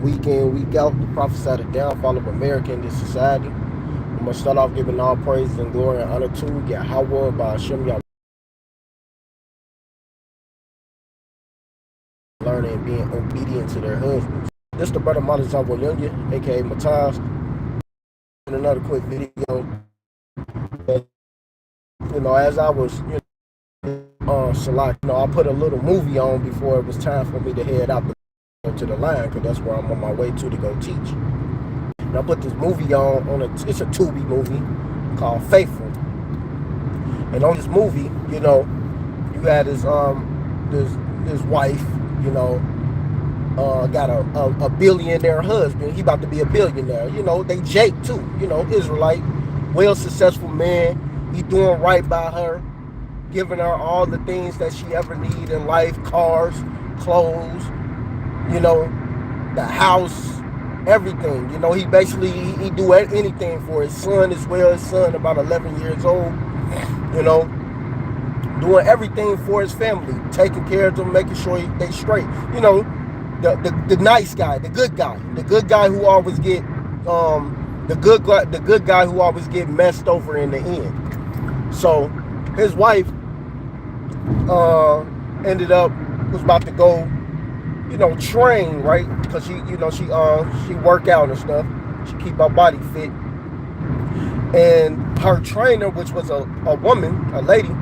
week in, week out, to prophesy the downfall of America in this society. I'm going to start off giving all praise and glory and honor to Yahawah by Hashem Yah, learning and being obedient to their husbands. This the brother Malazavo Younger, aka Mataz, in another quick video. As I was, select, I put a little movie on before it was time for me to head out to the line, because that's where I'm on my way to go teach. And I put this movie on it's a Tubi movie called Faithful. And on this movie, you had his wife, got a billionaire husband. He about to be a billionaire. They Jake too, Israelite, well successful man. He doing right by her, giving her all the things that she ever need in life, cars, clothes, the house, everything. He basically, he do anything for his son as well. His son about 11 years old, doing everything for his family, taking care of them, making sure they straight. The nice guy, the good guy who always get the good guy who always get messed over in the end. So his wife ended up was about to go, train, right? Because she work out and stuff. She keep her body fit. And her trainer, which was a woman, a lady,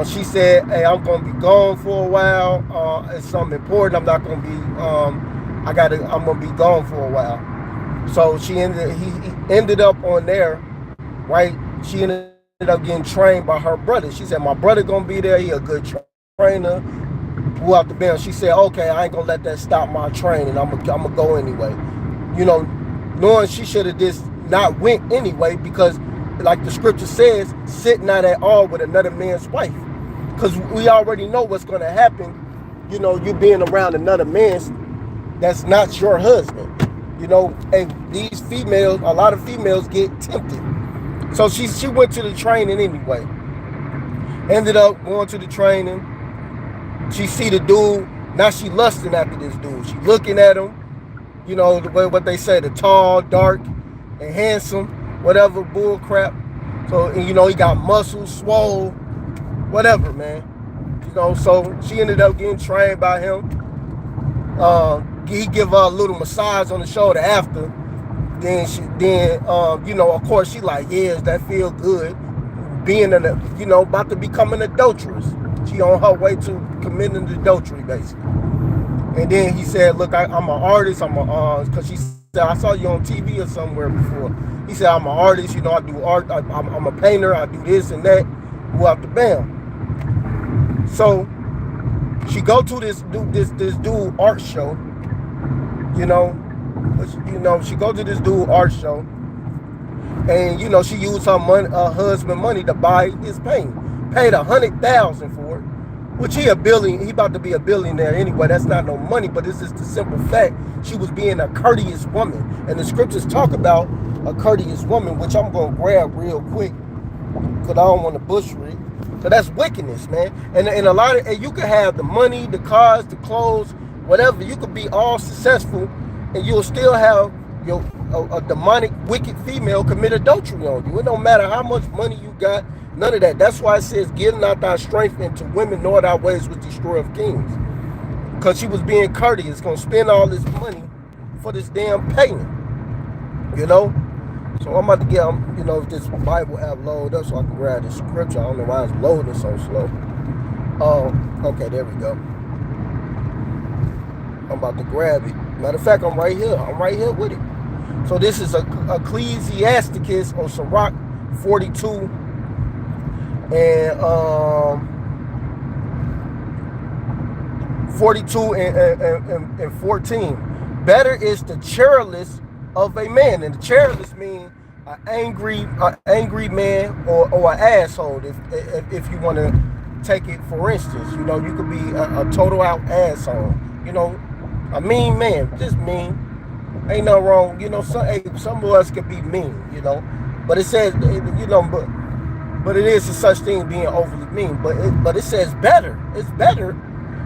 she said, "Hey, I'm gonna be gone for a while. It's something important. I'm not gonna be. I'm gonna be gone for a while." So he ended up on there, right? She ended up getting trained by her brother. She said, "My brother gonna be there. He a good trainer." Who out the bell? She said, "Okay, I ain't gonna let that stop my training. I'm gonna go anyway." Knowing she should have just not went anyway, because like the scripture says, sit not at all with another man's wife, because we already know what's going to happen. You being around another man's that's not your husband. And these females, a lot of females get tempted. So she went to the training anyway. Ended up going to the training. She see the dude. Now she lusting after this dude. She looking at him. The way what they say, the tall, dark, and handsome, whatever bull crap. So, he got muscles, swole, whatever, man. So she ended up getting trained by him. He give her a little massage on the shoulder after. Then of course she like, yes, that feel good. Being about to become an adulteress. She on her way to committing adultery, basically. And then he said, "Look, I'm an artist. Because she said, I saw you on TV or somewhere before." He said, "I'm an artist. I do art. I'm a painter. I do this and that." Go out the bam. So she go to this dude art show. She go to this dude art show, and she used her husband money to buy his painting. Paid $100,000 for it, which he about to be a billionaire anyway. That's not no money, but it's just the simple fact she was being a courteous woman, and the scriptures talk about a courteous woman, which I'm gonna grab real quick because I don't want to butcher it. So that's wickedness, man. And you could have the money, the cars, the clothes, whatever. You could be all successful, and you'll still have a demonic, wicked female commit adultery on you. It don't matter how much money you got. None of that. That's why it says, "Give not thy strength into women, nor thy ways with destroy of kings." Because she was being courteous, gonna spend all this money for this damn painting. So I'm about to get, if this Bible app load up so I can grab this scripture. I don't know why it's loading so slow. Okay, there we go. I'm about to grab it. Matter of fact, I'm right here with it. So this is Ecclesiasticus or Sirach 42 and 42 and 14. Better is the churlish of a man, and the churlish means an angry man or an asshole. If you want to take it for instance, you could be a total out asshole. A mean man, just mean. Ain't no wrong. Some of us could be mean. But it says, but it is a such thing being overly mean. But it says better. It's better.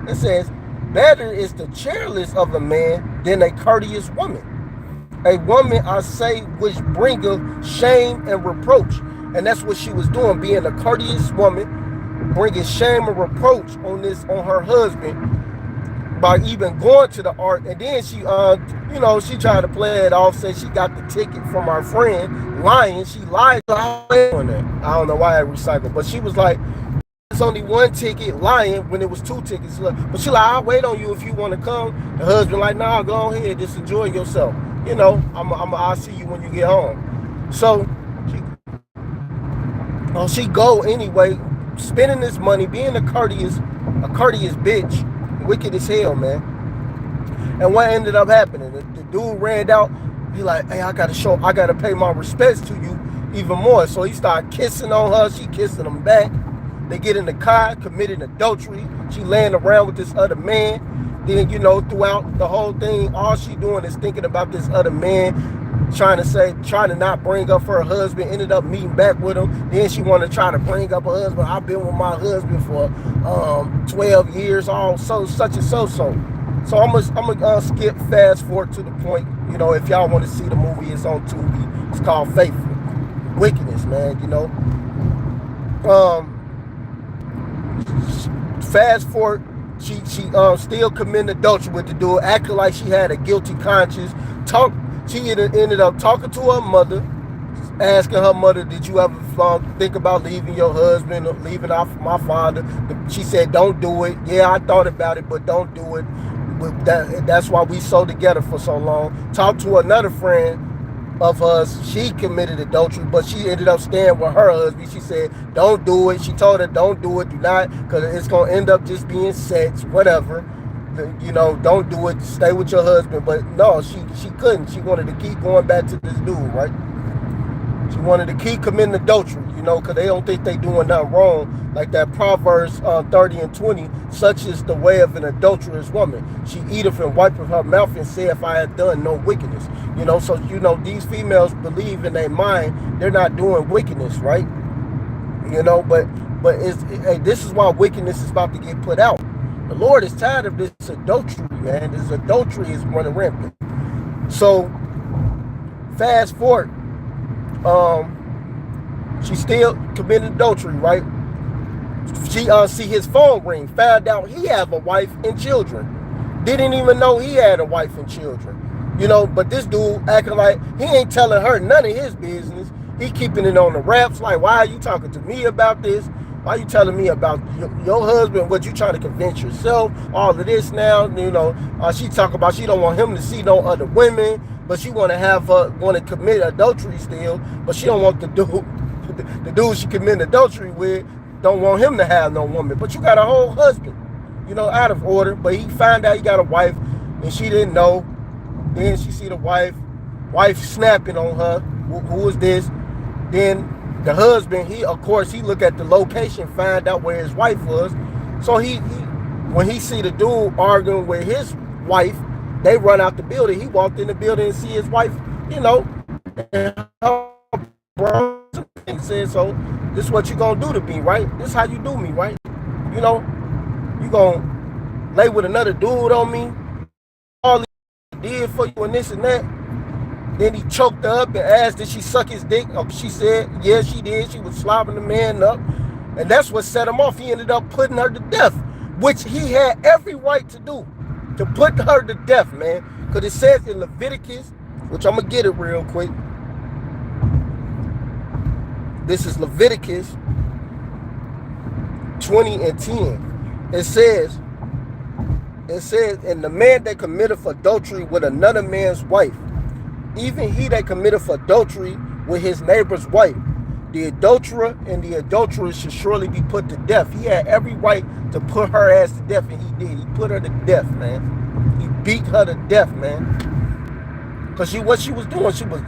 It says Better is the cheerless of a man than a courteous woman. A woman, I say, which bringeth shame and reproach. And that's what she was doing, being a courteous woman, bringing shame and reproach on her husband by even going to the art. And then she, she tried to play it off, said she got the ticket from our friend, lying. She lied on that. I don't know why I recycled, but she was like, it's only one ticket, lying when it was two tickets. But she like, I'll wait on you if you want to come. The husband like, nah, go ahead, just enjoy yourself. I'll see you when you get home. So she go anyway, spending this money, being a courteous bitch, wicked as hell, man. And what ended up happening? The dude ran out. He like, hey, I gotta pay my respects to you even more. So he started kissing on her. She kissing him back. They get in the car, committing adultery. She laying around with this other man. Then, throughout the whole thing, all she doing is thinking about this other man, trying to not bring up her husband, ended up meeting back with him. Then she wanted to try to bring up her husband. I've been with my husband for 12 years, all such and so. So I'm gonna skip fast forward to the point. If y'all want to see the movie, it's on Tubi. It's called Faithful. Wickedness, man, fast forward, she still committing adultery with the dude, acting like she had a guilty conscience. She ended up talking to her mother, asking her mother, did you ever think about leaving your husband or leaving off my father? She said, don't do it. Yeah, I thought about it, but don't do it. But that's why we so together for so long. Talked to another friend of hers. She committed adultery, but she ended up staying with her husband. She said, don't do it. She told her, don't do it, do not, because it's going to end up just being sex, whatever. Don't do it. Stay with your husband. But no, she couldn't. She wanted to keep going back to this dude, right? She wanted to keep committing adultery, because they don't think they doing nothing wrong. Like that Proverbs 30 and 20, such is the way of an adulterous woman. She eateth and wipeth her mouth and saith, I have done no wickedness. So, these females believe in their mind they're not doing wickedness, right? But this is why wickedness is about to get put out. The Lord is tired of this adultery, man. This adultery is running rampant. So, fast forward. She still committed adultery, right? She see his phone ring, found out he have a wife and children. Didn't even know he had a wife and children. But this dude acting like he ain't telling her none of his business. He keeping it on the wraps, like, why are you talking to me about this? Why are you telling me about your husband? What you trying to convince yourself? All of this now, she talk about she don't want him to see no other women, but she want to commit adultery still, but she don't want the dude she committed adultery with, don't want him to have no woman. But you got a whole husband, out of order. But he found out he got a wife, and she didn't know. Then she see the wife snapping on her. Who is this? Then the husband, he look at the location, find out where his wife was. So when he see the dude arguing with his wife, they run out the building. He walked in the building and see his wife, and her bro, and said, so this is what you gonna do to me, right? This is how you do me, right? You gonna lay with another dude on me, all he did for you and this and that. Then he choked her up and asked, did she suck his dick? She said, yeah, she did. She was slobbing the man up. And that's what set him off. He ended up putting her to death, which he had every right to do, to put her to death, man. Because it says in Leviticus, which I'm going to get it real quick. This is Leviticus 20 and 10. It says, and the man that committeth adultery with another man's wife, even he that committeth adultery with his neighbor's wife, the adulterer and the adulteress should surely be put to death. He had every right to put her ass to death, and he did. He put her to death, man. He beat her to death, man. Because what she was doing, she was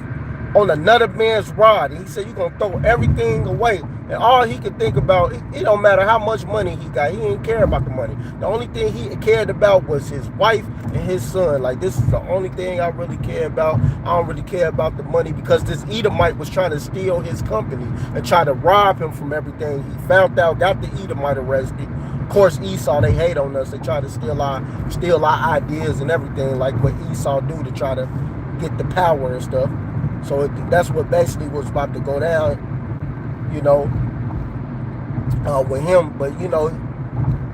on another man's rod. And he said, you're going to throw everything away. And all he could think about, it don't matter how much money he got. He didn't care about the money. The only thing he cared about was his wife and his son. Like, this is the only thing I really care about. I don't really care about the money, because this Edomite was trying to steal his company and try to rob him from everything. He found out, got the Edomite arrested, of course, Esau, they hate on us. They try to steal our ideas and everything, like what Esau do to try to get the power and stuff. So that's what basically was about to go down, with him. But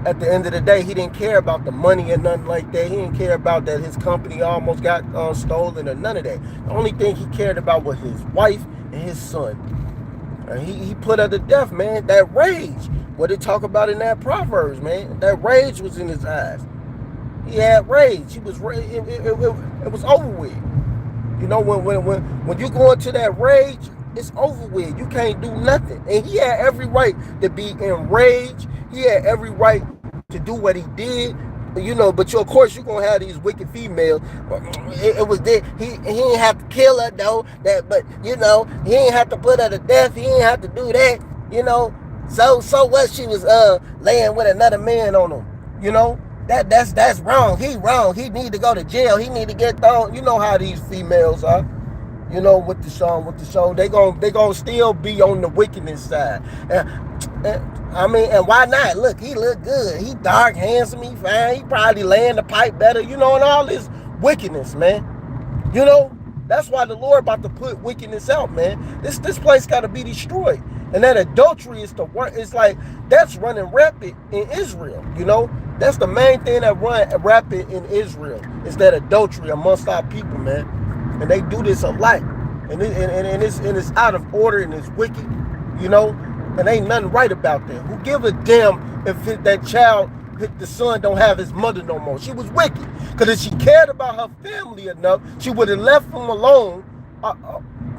at the end of the day, he didn't care about the money or nothing like that. He didn't care about that his company almost got stolen or none of that. The only thing he cared about was his wife and his son. And he put her to death, man. That rage, what they talk about in that Proverbs, man. That rage was in his eyes. He had rage. It was over with. When you go into that rage, it's over with. You can't do nothing. And he had every right to be enraged. He had every right to do what he did. But of course you're gonna have these wicked females. It was there. He didn't have to kill her though. But he didn't have to put her to death. He didn't have to do that. So what? She was laying with another man on him. That's wrong. He wrong. He need to go to jail. He need to get thrown. You know how these females are. With the show, they gonna still be on the wickedness side. And why not? Look, he look good. He dark, handsome, he fine. He probably laying the pipe better, and all this wickedness, man. That's why the Lord about to put wickedness out, man. This place got to be destroyed. And that adultery is the worst. It's like that's running rapid in Israel. That's the main thing that run rapid in Israel is that adultery amongst our people, man. And they do this a lot, and it's out of order and it's wicked, and ain't nothing right about that. Who give a damn if that child, if the son don't have his mother no more? She was wicked, because if she cared about her family enough, she would have left him alone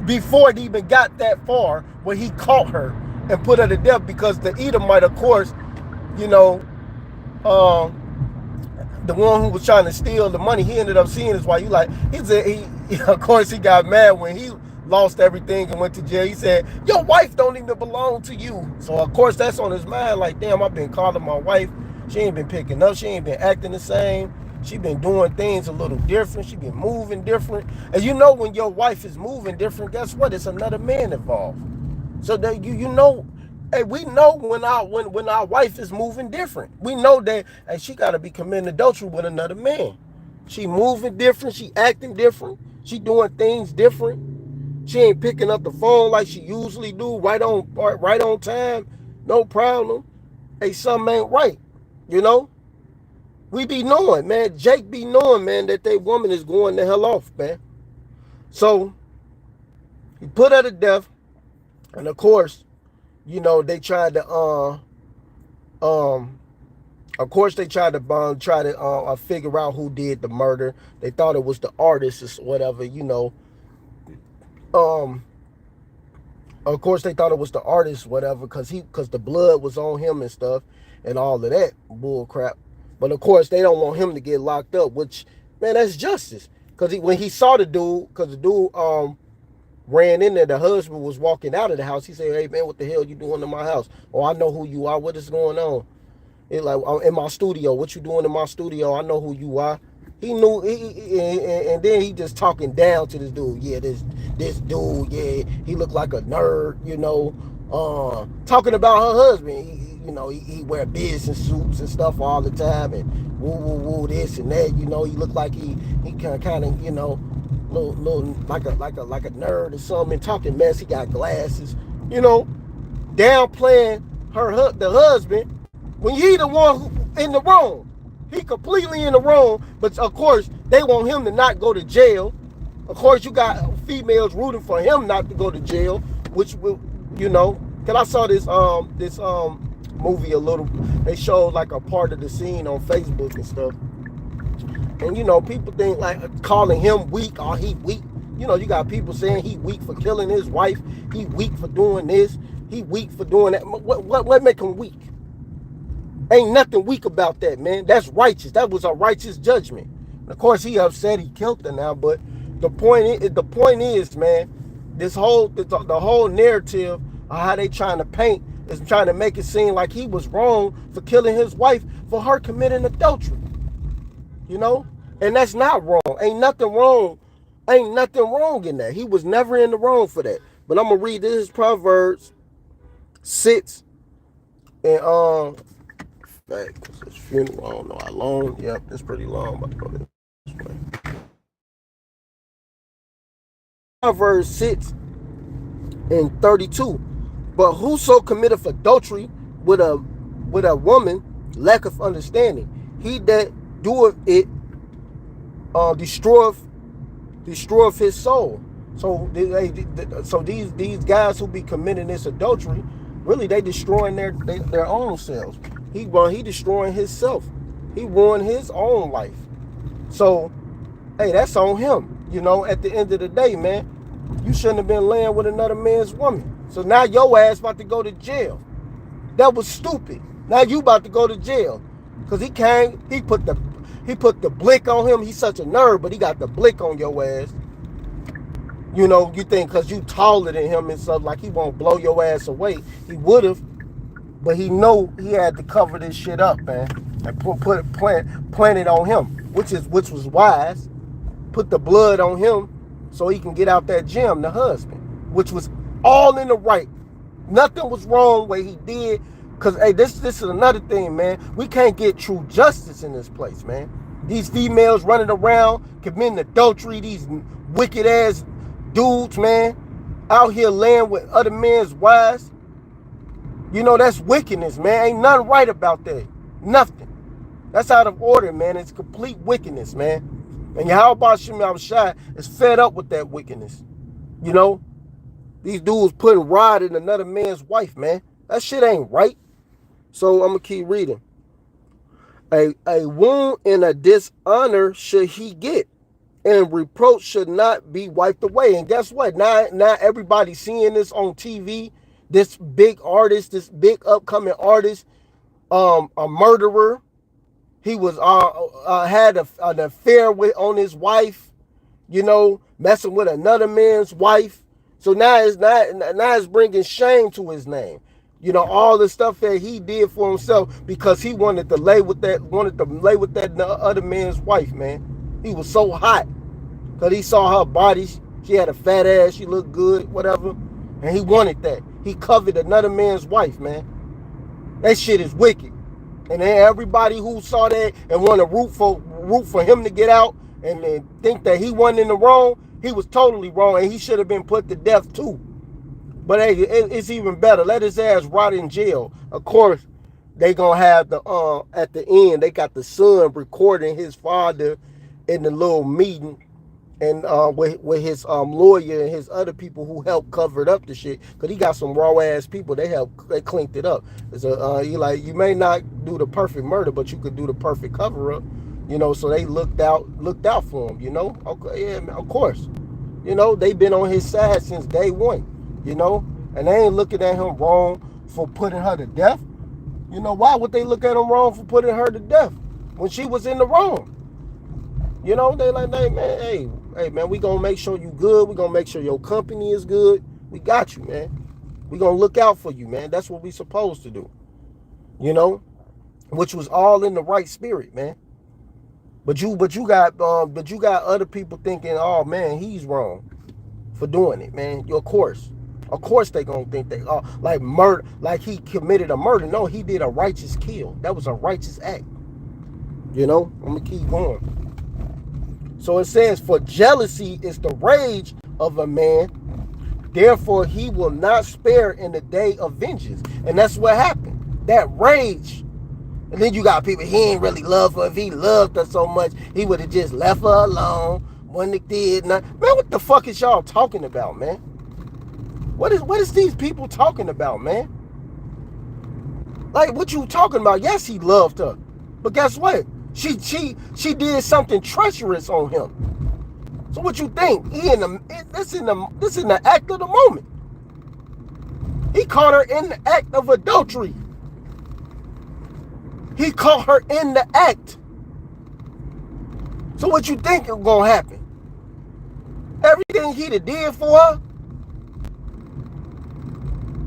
before it even got that far where he caught her and put her to death, because the Edomite, of course, the one who was trying to steal the money, he ended up seeing his wife. Of course, he got mad when he lost everything and went to jail. He said, your wife don't even belong to you. So, of course, that's on his mind. Like, damn, I've been calling my wife. She ain't been picking up. She ain't been acting the same. She been doing things a little different. She been moving different. And when your wife is moving different, guess what? It's another man involved. So that hey, we know when our wife is moving different. We know that she got to be committing adultery with another man. She moving different. She acting different. She doing things different. She ain't picking up the phone like she usually do, right on time, no problem. Hey, something ain't right. We be knowing, man. Jake be knowing, man, that that woman is going the hell off, man. So he put her to death, and of course, they tried to of course they tried to figure out who did the murder. They thought it was the artist or whatever, of course they thought it was the artist, whatever, because the blood was on him and stuff and all of that bull crap. But of course they don't want him to get locked up, which, man, that's justice. Because when he saw the dude, because the dude ran in there, the husband was walking out of the house. He said, hey, man, what the hell you doing in my house? Oh, I know who you are. What is going on? It's like, I'm in my studio. What you doing in my studio? I know who you are. He knew, and then he just talking down to this dude. Yeah, this dude, yeah, he looked like a nerd, talking about her husband. He wear business suits and stuff all the time, and woo this and that. He looked like he kind of little like a nerd or something, talking mess. He got glasses, downplaying the husband when he the one who in the wrong. He completely in the wrong, but of course they want him to not go to jail. Of course you got females rooting for him not to go to jail, which will, cause I saw this movie a little. They showed like a part of the scene on Facebook and stuff. And people think like calling him weak, or he weak. You got people saying he weak for killing his wife. He weak for doing this. He weak for doing that. What make him weak? Ain't nothing weak about that, man. That's righteous. That was a righteous judgment. And of course, he upset he killed her now. But the point is, man, the whole narrative of how they trying to paint is trying to make it seem like he was wrong for killing his wife for her committing adultery. And that's not wrong. Ain't nothing wrong in that. He was never in the wrong for that. But I'm gonna read this is Proverbs 6 and back. This funeral, I don't know how long. Yep, it's pretty long. About to go this way. Proverbs 6 and 32. But whoso committeth adultery with a woman lacketh understanding. He that doeth it destroyeth his soul. So these guys who be committing this adultery, really they destroying their own selves. He destroying himself. He ruined his own life. So, hey, that's on him. You know, at the end of the day, man, you shouldn't have been laying with another man's woman. So now your ass about to go to jail. That was stupid. Now you about to go to jail. Cause he put the blick on him. He's such a nerd, but he got the blick on your ass. You know, you think because you taller than him and stuff, like he won't blow your ass away. He would have, but he know he had to cover this shit up, man, and plant it on him, which was wise. Put the blood on him so he can get out that gym, the husband, which was all in the right. Nothing was wrong what he did. Cause hey, this is another thing, man. We can't get true justice in this place, man. These females running around committing adultery, these wicked ass dudes, man, out here laying with other men's wives. You know, that's wickedness, man. Ain't nothing right about that. Nothing. That's out of order, man. It's complete wickedness, man. And YAHAWASHI is fed up with that wickedness. You know, these dudes putting rod in another man's wife, man. That shit ain't right. So I'm gonna keep reading. A wound and a dishonor should he get, and reproach should not be wiped away. And guess what? Now everybody seeing this on TV. This big artist, this big upcoming artist, a murderer. He was had an affair on his wife. You know, messing with another man's wife. So now it's bringing shame to his name. You know, all the stuff that he did for himself because he wanted to lay with that other man's wife, man. He was so hot because he saw her body. She had a fat ass. She looked good, whatever. And he wanted that. He coveted another man's wife, man. That shit is wicked. And then everybody who saw that and want to root for him to get out and think that he wasn't in the wrong, he was totally wrong, and he should have been put to death too. But hey, it's even better. Let his ass rot in jail. Of course, they gonna have at the end, they got the son recording his father in the little meeting, and with his lawyer and his other people who helped cover it up the shit. Cause he got some raw ass people. They cleaned it up. So you may not do the perfect murder, but you could do the perfect cover up. You know, so they looked out for him. You know, okay, yeah, of course. You know, they been on his side since day one. You know, and they ain't looking at him wrong for putting her to death. You know, why would they look at him wrong for putting her to death when she was in the wrong? You know, they like, hey man, we gonna make sure you good. We gonna make sure your company is good. We got you, man. We gonna look out for you, man. That's what we supposed to do. You know, which was all in the right spirit, man. But you got other people thinking, oh man, he's wrong for doing it, man. Of course they gonna think they like murder, like he committed a murder. No, he did a righteous kill. That was a righteous act. You know, I'm gonna keep going. So it says, for jealousy is the rage of a man, therefore he will not spare in the day of vengeance. And that's what happened. That rage. And then you got people, he ain't really love her. If he loved her so much, he would have just left her alone. When they did not. Man, what the fuck is y'all talking about, man? What is these people talking about, man? Like, what you talking about? Yes, he loved her, but guess what? She did something treacherous on him. So what you think? This in the act of the moment. He caught her in the act of adultery. He caught her in the act. So what you think is gonna happen? Everything he did for her,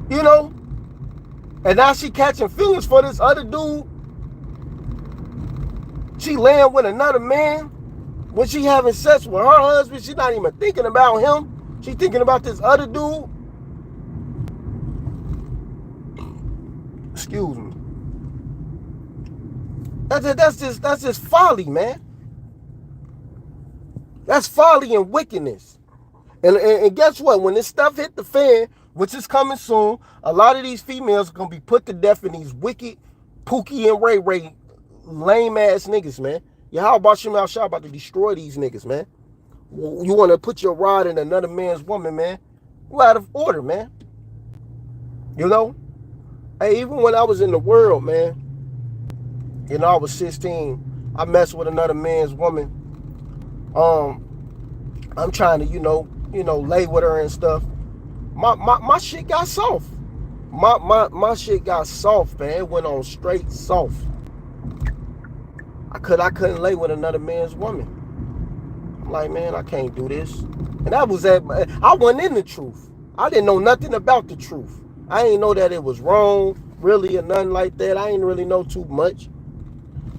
you know, and now she catching feelings for this other dude. She laying with another man. When she having sex with her husband, she's not even thinking about him. She thinking about this other dude. Excuse me. That's just folly, man. That's folly and wickedness. And guess what? When this stuff hit the fan, which is coming soon, a lot of these females are gonna be put to death in these wicked Pookie and Ray Ray lame ass niggas, man. Yeah, how about Shemal Shah about to destroy these niggas, man? You want to put your rod in another man's woman, man? You out of order, man. You know? Hey, even when I was in the world, man, I was 16. I messed with another man's woman. Um, I'm trying to, lay with her and stuff. My shit got soft. My shit got soft, man. It went on straight soft. I couldn't lay with another man's woman. I'm like, man, I can't do this. And I wasn't in the truth. I didn't know nothing about the truth. I didn't know that it was wrong, really, or nothing like that. I didn't really know too much.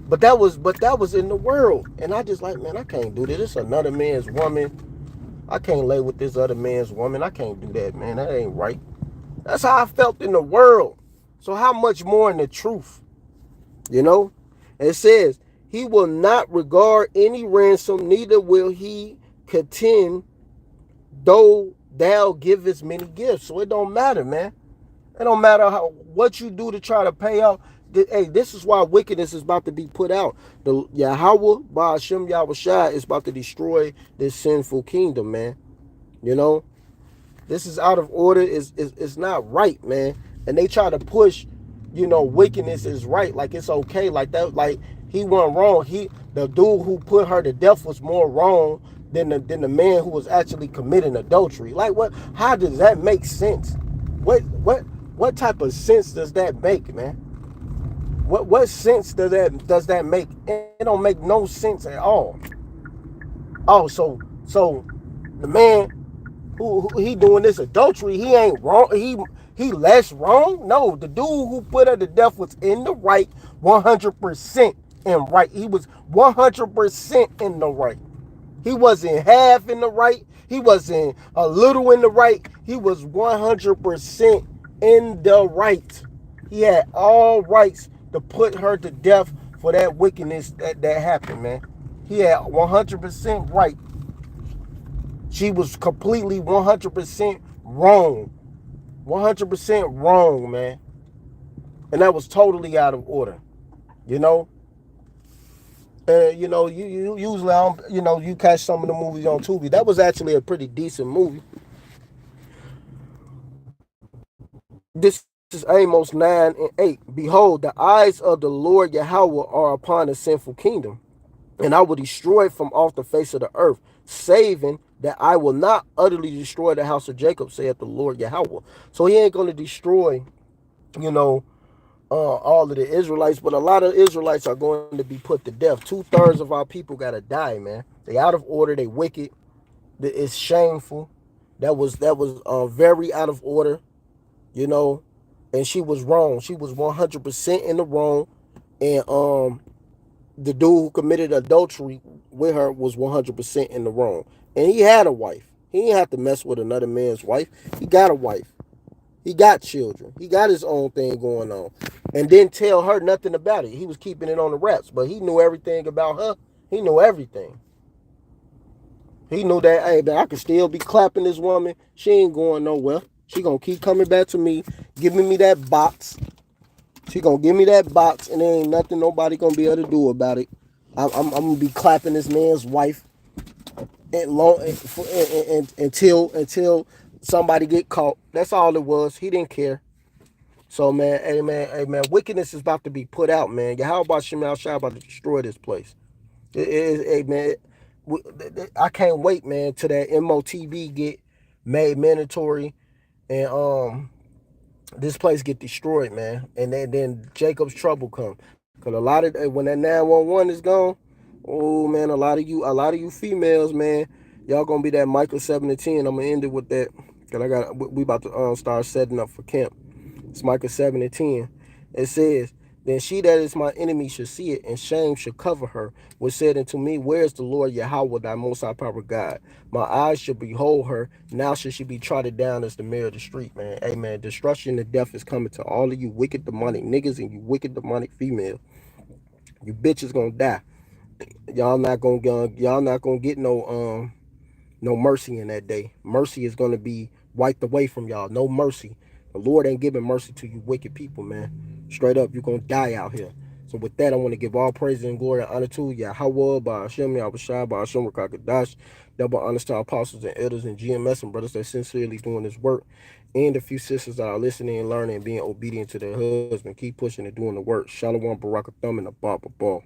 But that was in the world. And I just like, man, I can't do this. This is another man's woman. I can't lay with this other man's woman. I can't do that, man. That ain't right. That's how I felt in the world. So how much more in the truth? You know? It says, he will not regard any ransom, neither will he contend, though thou givest many gifts. So it don't matter, man. It don't matter what you do to try to pay out. Hey, this is why wickedness is about to be put out. The Yahweh, Ba'ashem YAHAWASHI, is about to destroy this sinful kingdom, man. You know? This is out of order. It's not right, man. And they try to push, wickedness is right. Like it's okay. Like that, like he wasn't wrong. The dude who put her to death was more wrong than the man who was actually committing adultery. Like what? How does that make sense? What type of sense does that make, man? What sense does that make? It don't make no sense at all. Oh, so the man who he doing this adultery, he ain't wrong. He less wrong. No, the dude who put her to death was in the right, 100% in right. He was 100% in the right. He wasn't half in the right. He wasn't a little in the right. He was 100% in the right. He had all rights to put her to death for that wickedness that happened, man. He had 100% right. She was completely 100% wrong. 100% wrong, man. And that was totally out of order. You know? You usually, you catch some of the movies on Tubi. That was actually a pretty decent movie. This is Amos 9 and 8. Behold, the eyes of the Lord Yahweh are upon the sinful kingdom, and I will destroy it from off the face of the earth, saving that I will not utterly destroy the house of Jacob, saith the Lord Yahweh. So he ain't going to destroy, all of the Israelites, but a lot of Israelites are going to be put to death. 2/3 of our people got to die, man. They out of order. They wicked. It's shameful. That was very out of order, you know. And she was wrong. She was 100% in the wrong. And the dude who committed adultery with her was 100% in the wrong. And he had a wife. He didn't have to mess with another man's wife. He got a wife. He got children. He got his own thing going on. And didn't tell her nothing about it. He was keeping it on the wraps. But he knew everything about her. He knew everything. He knew that, hey, man, I could still be clapping this woman. She ain't going nowhere. She gonna keep coming back to me, giving me that box. She gonna give me that box, and there ain't nothing nobody gonna be able to do about it. I'm gonna be clapping this man's wife until somebody get caught. That's all it was. He didn't care. So man, hey man, wickedness is about to be put out, man. How about Shemal Shah about to destroy this place? Hey man, I can't wait, man, till that MOTB get made mandatory, and this place get destroyed, man. And then Jacob's trouble come. Cause a lot of when that 911 is gone, oh man, a lot of you females, man, y'all gonna be that Michael 7 to 10. I'm gonna end it with that. Cause we about to start setting up for camp. It's Micah 7 and 10. It says, then she that is my enemy shall see it, and shame shall cover her, which said unto me, where is the Lord Yahweh, thy most high power God? My eyes shall behold her, now shall she be trodden down as the mare of the street, man. Amen. Destruction and death is coming to all of you wicked demonic niggas and you wicked demonic females. You bitches gonna die. Y'all not gonna get no mercy in that day. Mercy is gonna be wiped away from y'all. No mercy. The Lord ain't giving mercy to you wicked people, man. Straight up, you're gonna die out here. So with that, I want to give all praise and glory and honor to Yahawah, by Hashem, Yahushua, by Hashem, Rakakadash. Double honors to our apostles and elders and GMS and brothers that sincerely doing this work. And a few sisters that are listening and learning and being obedient to their husband. Keep pushing and doing the work. Shalom, Barakathum, and a Baba Ball.